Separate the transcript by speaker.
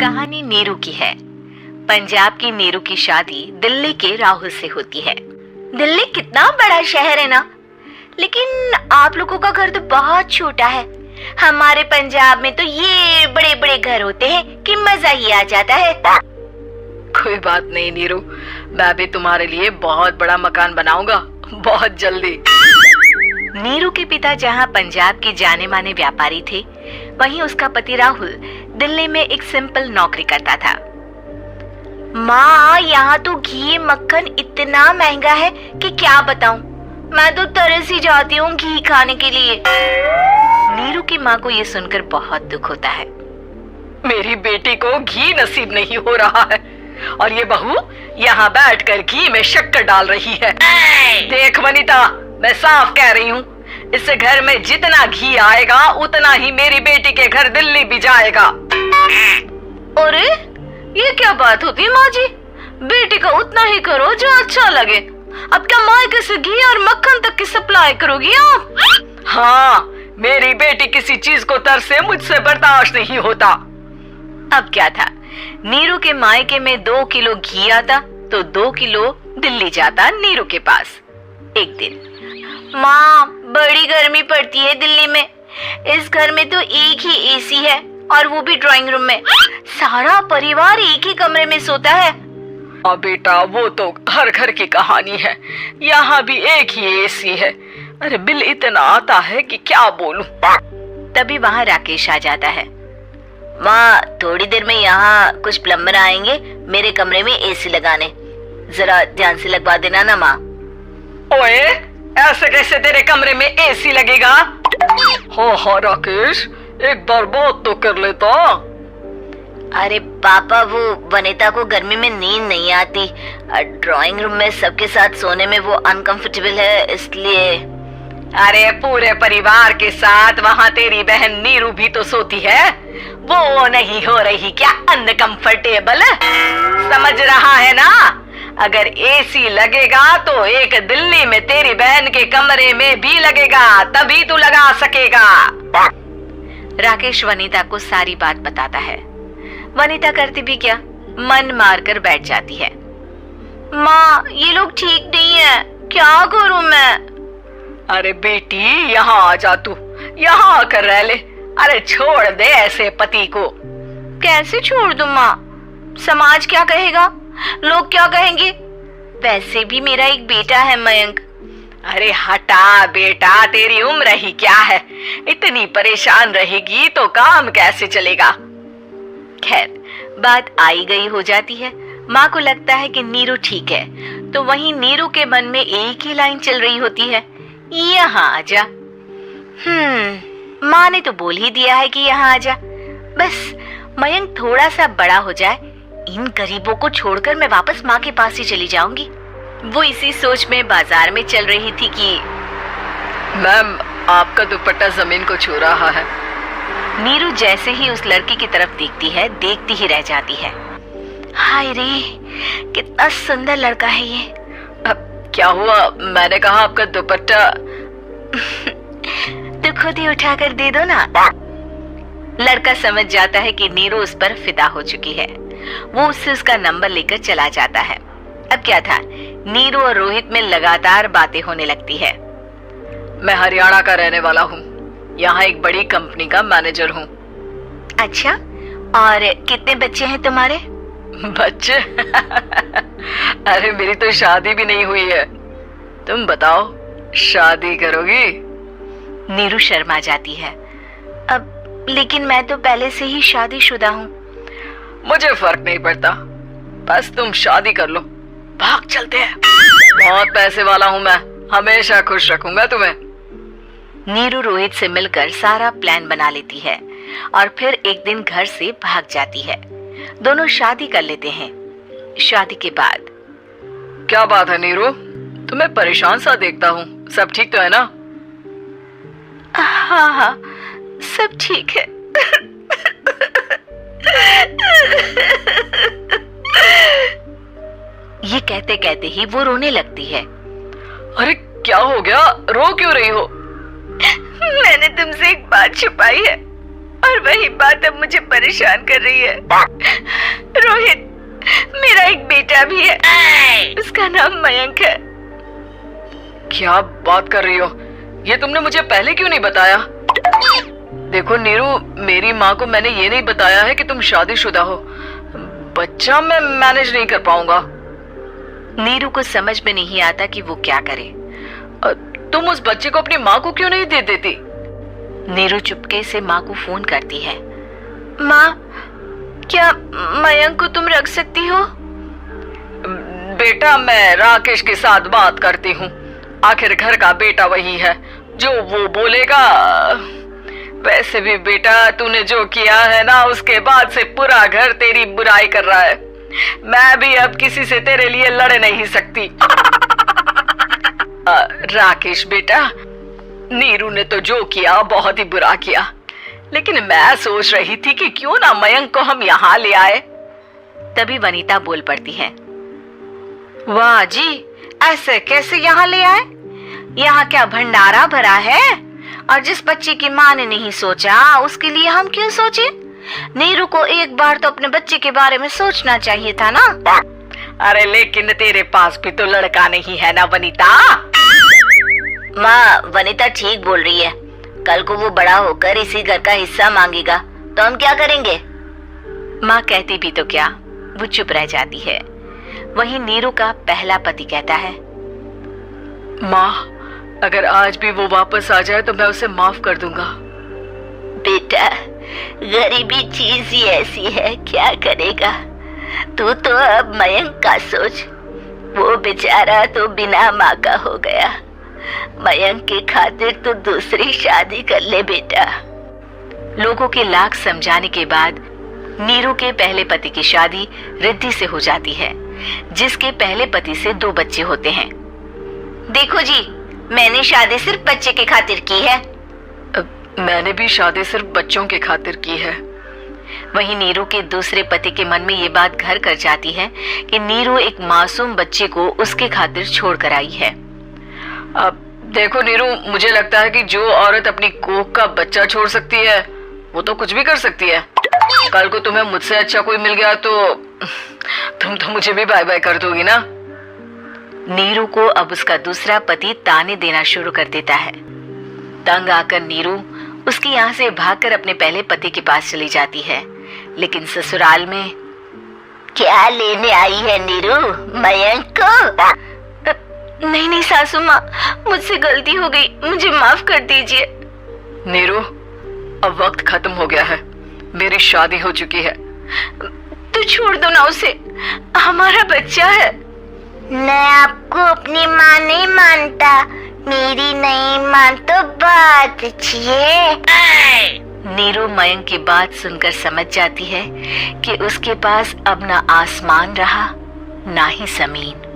Speaker 1: कहानी नीरू की है। पंजाब की नीरू की शादी दिल्ली के राहुल से होती है। दिल्ली कितना बड़ा शहर है ना, लेकिन आप लोगों का घर तो बहुत छोटा है। हमारे पंजाब में तो ये बड़े बड़े घर होते हैं कि मजा ही आ जाता है।
Speaker 2: कोई बात नहीं नीरू, मैं भी तुम्हारे लिए बहुत बड़ा मकान बनाऊंगा बहुत जल्दी।
Speaker 1: नीरू के पिता जहाँ पंजाब के जाने माने व्यापारी थे, वहीं उसका पति राहुल दिल्ली में एक सिंपल नौकरी करता था। माँ, यहाँ तो घी मक्खन इतना महंगा है कि क्या बताऊं। मैं तो तरस ही जाती हूँ घी खाने के लिए। नीरू की माँ को ये सुनकर बहुत दुख होता है।
Speaker 2: मेरी बेटी को घी नसीब नहीं हो रहा है और ये बहू यहाँ बैठकर घी में शक्कर डाल रही है। देख वनिता, मैं साफ कह रही हूँ, इस घर में जितना घी आएगा उतना ही मेरी बेटी के घर दिल्ली भी जाएगा।
Speaker 1: अरे ये क्या बात होती है माँ जी? बेटी का उतना ही करो जो अच्छा लगे। अब क्या मायके से घी और मक्खन तक की सप्लाई करोगी आप?
Speaker 2: हाँ, मेरी बेटी किसी चीज को तरसे मुझसे बर्दाश्त नहीं होता।
Speaker 1: अब क्या था, नीरू के मायके में 2 किलो घी आता तो 2 किलो दिल्ली जाता नीरू के पास। एक दिन, माँ बड़ी गर्मी पड़ती है दिल्ली में। इस घर में तो एक ही एसी है और वो भी ड्राइंग रूम में। सारा परिवार एक ही कमरे में सोता है।
Speaker 2: हाँ बेटा, वो तो हर घर की कहानी है। यहाँ भी एक ही एसी है। अरे बिल इतना आता है कि क्या बोलूं।
Speaker 1: तभी वहाँ राकेश आ जाता है। माँ, थोड़ी देर में यहाँ कुछ प्लम्बर आएंगे मेरे कमरे में एसी लगाने, जरा ध्यान से लगवा देना ना माँ।
Speaker 2: ओए, ऐसे कैसे तेरे कमरे में एसी लगेगा? हाँ राकेश, एक बार बात तो कर लेता।
Speaker 1: अरे पापा, वो वनिता को गर्मी में नींद नहीं आती। ड्राइंग रूम में सबके साथ सोने में वो अनकंफर्टेबल है, इसलिए।
Speaker 2: अरे पूरे परिवार के साथ वहाँ तेरी बहन नीरू भी तो सोती है। वो नहीं हो रही क्या अनकंफर्टेबल? समझ रहा है ना? अगर एसी लगेगा तो एक दिल्ली में तेरी बहन के कमरे में भी लगेगा, तभी तू लगा सकेगा।
Speaker 1: राकेश वनिता को सारी बात बताता है। वनिता करती भी क्या, मन मारकर बैठ जाती है। माँ, ये लोग ठीक नहीं है, क्या करूं मैं?
Speaker 2: अरे बेटी, यहाँ आ जा, तू यहाँ आकर रह ले। अरे छोड़ दे ऐसे पति को।
Speaker 1: कैसे छोड़ दूं माँ? समाज क्या कहेगा, लोग क्या कहेंगे? वैसे भी मेरा एक बेटा है मयंक।
Speaker 2: अरे हटा बेटा, तेरी उम्र ही क्या है, इतनी परेशान रहेगी तो काम कैसे चलेगा।
Speaker 1: खैर, बात आई गई हो जाती है। माँ को लगता है कि नीरू ठीक है, तो वहीं नीरू के मन में एक ही लाइन चल रही होती है, यहाँ आजा। माँ ने तो बोल ही दिया है कि यहाँ आजा। बस मयंक थोड़ा सा बड़ा हो जाए, इन गरीबों को छोड़कर मैं वापस माँ के पास ही चली जाऊंगी। वो इसी सोच में बाजार में चल रही थी कि
Speaker 2: मैम, आपका दुपट्टा जमीन को छू रहा है।
Speaker 1: नीरू जैसे ही उस लड़की की तरफ देखती है, देखती ही रह जाती है। हाय रे, कितना सुंदर लड़का है ये।
Speaker 2: अब क्या हुआ? मैंने कहा आपका दुपट्टा।
Speaker 1: तो खुद ही उठाकर दे दो ना। लड़का समझ जाता है कि नीरू उस पर फिदा हो चुकी है। वो उससे उसका नंबर लेकर चला जाता है। अब क्या था, नीरू और रोहित में लगातार बातें होने लगती है।
Speaker 2: मैं हरियाणा का रहने वाला हूँ, यहाँ एक बड़ी कंपनी का मैनेजर हूँ।
Speaker 1: अच्छा, और कितने बच्चे हैं तुम्हारे?
Speaker 2: बच्चे? अरे मेरी तो शादी भी नहीं हुई है। तुम बताओ, शादी करोगी?
Speaker 1: नीरू शर्मा जाती है। अब लेकिन मैं तो पहले से ही शादीशुदा हूँ।
Speaker 2: मुझे फर्क नहीं पड़ता, बस तुम शादी कर लो, भाग चलते हैं। बहुत पैसे वाला हूँ मैं, हमेशा खुश रखूंगा तुम्हें।
Speaker 1: नीरू रोहित से मिलकर सारा प्लान बना लेती है और फिर एक दिन घर से भाग जाती है। दोनों शादी कर लेते हैं। शादी के बाद,
Speaker 2: क्या बात है नीरू, तुम्हें परेशान सा देखता हूँ, सब ठीक तो है ना?
Speaker 1: हाँ, सब ठीक है। ये कहते कहते ही वो रोने लगती है।
Speaker 2: अरे क्या हो गया, रो क्यों रही हो?
Speaker 1: मैंने तुमसे एक बात छुपाई है और वही बात अब मुझे परेशान कर रही है। रोहित, मेरा एक बेटा भी है, उसका नाम मयंक है।
Speaker 2: क्या बात कर रही हो? ये तुमने मुझे पहले क्यों नहीं बताया? देखो नीरू, मेरी माँ को मैंने ये नहीं बताया है कि तुम शादीशुदा हो। बच्चा मैं मैनेज नहीं कर पाऊंगा।
Speaker 1: नीरू को समझ में नहीं आता कि वो क्या करे।
Speaker 2: तुम उस बच्चे को अपनी माँ को क्यों नहीं दे देती?
Speaker 1: नीरू चुपके से माँ को फोन करती है। माँ, क्या मयंक को तुम रख सकती हो?
Speaker 2: बेटा, मैं राकेश के साथ बात करती हूँ। आखिर घर का बेटा वही है, जो वो बोलेगा। वैसे भी बेटा, तूने जो किया है ना, उसके बाद से पूरा घर तेरी बुराई कर रहा है। मैं भी अब किसी से तेरे लिए लड़ नहीं सकती। राकेश बेटा, नीरू ने तो जो किया बहुत ही बुरा किया, लेकिन मैं सोच रही थी कि क्यों ना मयंक को हम यहाँ ले आए।
Speaker 1: तभी वनीता बोल पड़ती है। वाह जी, ऐसे कैसे यहाँ ले आए? यहाँ क्या भंडारा भरा है? और जिस बच्चे की माँ ने नहीं सोचा, उसके लिए हम क्यों सोचे? नीरू को एक बार तो अपने बच्चे के बारे में सोचना चाहिए था ना।
Speaker 2: अरे लेकिन तेरे पास भी तो लड़का नहीं है ना वनीता।
Speaker 1: माँ, वनीता ठीक बोल रही है। कल को वो बड़ा होकर इसी घर का हिस्सा मांगेगा तो हम क्या करेंगे? माँ कहती भी तो क्या, वो चुप रह जाती है। वहीं नीरू का पहला पति कहता है।
Speaker 2: माँ, अगर आज भी वो वापस आ जाए तो मैं उसे माफ कर दूंगा।
Speaker 1: बेटा, गरीबी चीज ही ऐसी है, क्या करेगा? तू तो अब मयंक का सोच। वो बेचारा तो बिना माँ का हो गया। मयंक के खातिर तो दूसरी शादी कर ले बेटा। लोगों के लाख समझाने के बाद नीरू के पहले पति की शादी रिद्धि से हो जाती है, जिसके पहले पति से 2 बच्चे होते हैं। देखो जी, मैंने शादी सिर्फ बच्चे के खातिर की है।
Speaker 2: मैंने भी शादी सिर्फ बच्चों के खातिर की है।
Speaker 1: वहीं नीरू के दूसरे पति के मन में ये बात घर कर जाती है कि नीरू एक मासूम बच्चे को उसके खातिर छोड़ कर आई है।
Speaker 2: अब देखो नीरू, मुझे लगता है कि जो औरत अपनी कोख का बच्चा छोड़ सकती है, वो तो कुछ भी कर सकती है। कल को तुम्हें मुझसे अच्छा कोई मिल गया तो तुम तो मुझे भी बाय बाय कर दोगी ना।
Speaker 1: नीरू को अब उसका दूसरा पति ताने देना शुरू कर देता है। तंग आकर नीरू उसकी यहाँ से भागकर अपने पहले पति के पास चली जाती है। लेकिन ससुराल में क्या लेने आई है नीरू, मयंक को? नहीं नहीं सासू माँ, मुझसे गलती हो गई, मुझे माफ कर दीजिए।
Speaker 2: नीरू, अब वक्त खत्म हो गया है, मेरी शादी हो चुकी है।
Speaker 1: तू छोड़ दो ना उसे, हमारा बच्चा है। मैं आपको अपनी माँ नहीं मानता, मेरी नहीं मान तो बात अच्छी है। नीरू मयंक की बात सुनकर समझ जाती है कि उसके पास अब ना आसमान रहा ना ही जमीन।